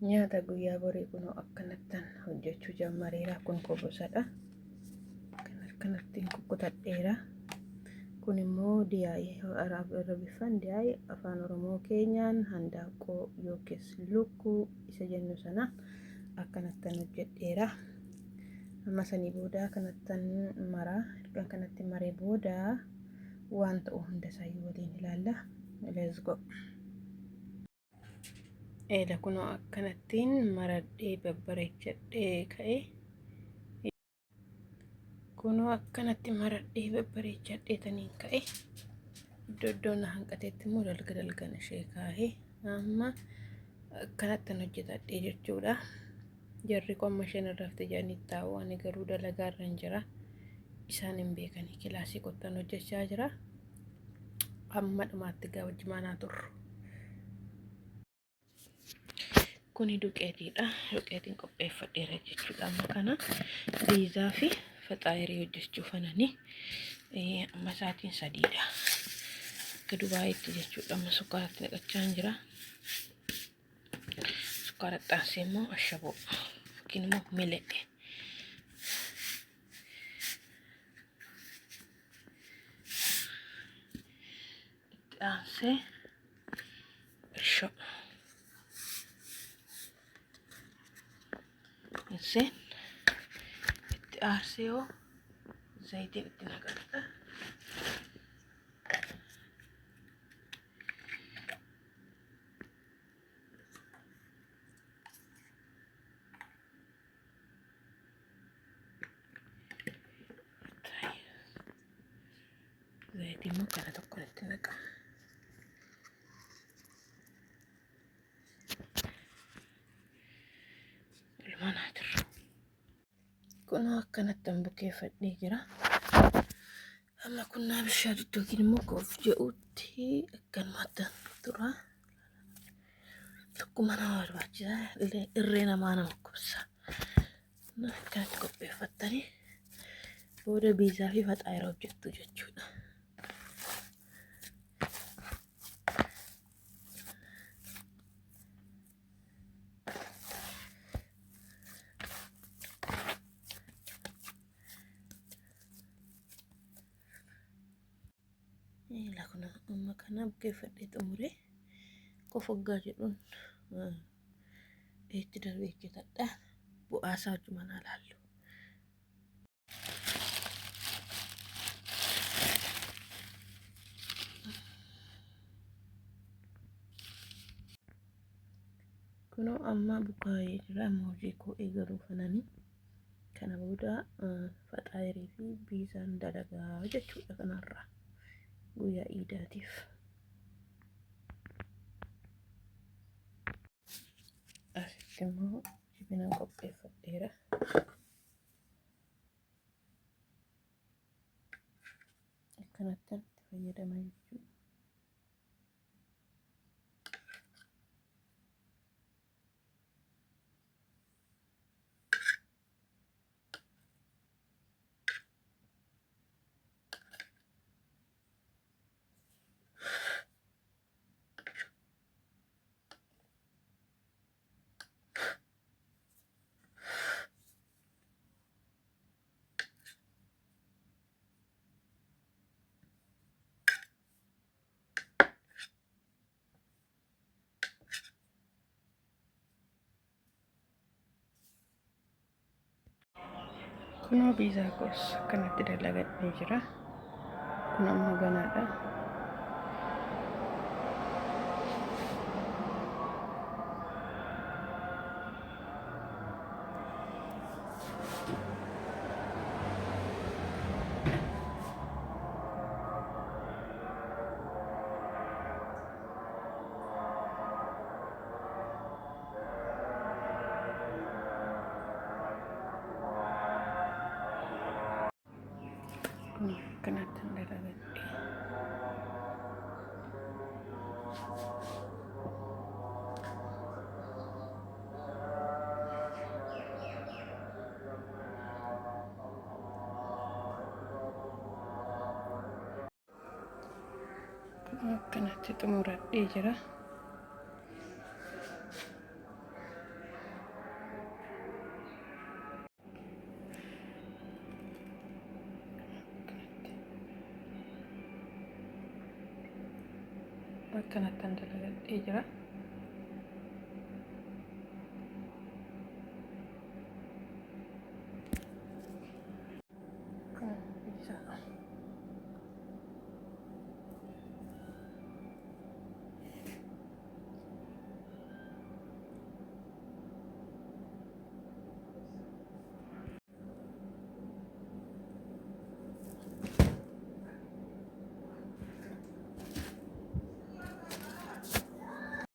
Nyaata guyyaa borii kunoo akkanattan hojjechuu jalqabeera. Kun kobosadha. Kan akkanattiin kukkutadheera. Kun immoo diyaayii biffaan diyaayii afaan Oromoo keenyaan handaaqqoo yookiis lukkuu isa jennu sana akkanattan hojjedheera. Amma sanii booda kanattan maraa. Erga kanatti maree booda waan ta'u hunda isaayyuu waliin ilaalla. Let's go. Eeda kunoo akkanattiin maradhee babbareechadhee ka'e. Kunoo akkanatti maradhee babbareechadhee taniin ka'e. Iddoo na hanqateetti immoo dalga ishee kaa'ee amma akkanattan hojjetadhee jechuudha. Jarri qomma isheen irratti jedhanii taa'u ani garuu dalagaa irra hin jira. Isaan hin beekanii kilaasii qottan hojjechaa jira. Amma dhumaatti gaa wajji maanaa turru. Kuni duqeetiidha. Duqeetiin qopheeffadheera jechuudha. Amma kana biizaa fi faxaayirii hojjechuuf anani amma sa'aatiin 3dha. Akka Dubaayitti jechuudha. Amma sukkaaratti naqachaa jira. Sukkaara xaansee immoo ashaboo yookiin immoo milee. Xaansee irshoo. Sen itti aarsee hoo zayitiin itti naqadha. Zayitiin immoo kana tokko itti naqa. Kunoo akkanattan bukeeffadhee jira. Amma kunnaa bishaan yookiin immoo koof jedhutti akkanumatti tura. Tokkuma nama barbaachisa. Irree namaa nama kubsa. Akkanatti qopheeffattanii booda biizaa fi faxaayiraa hojjettu jechuudha. Lakuna amma kana bukeeffadhee xumuree kofoggaa jedhuun itti darbee hojjetadha. Bu'aasaa wajjumaan ilaallu. Kunoo amma bukaayee jira. Amma hojii koo eegaluu fananii kana booda faxaayirii fi biizaan dalagaa jechuudha kanarraa. Guyyaa iidaatiif. Asitti immoo jibina qopheeffadheera. Akkanattan itti fayyadama jechuudha. Kunoo biizaa koos akkanatti dalagadhee jira. Kun amma ganaadha. Akkanattan dalagadhee. Akkanatti xumuradhee jira. akkanattan dalagadhee jira. Kan bisa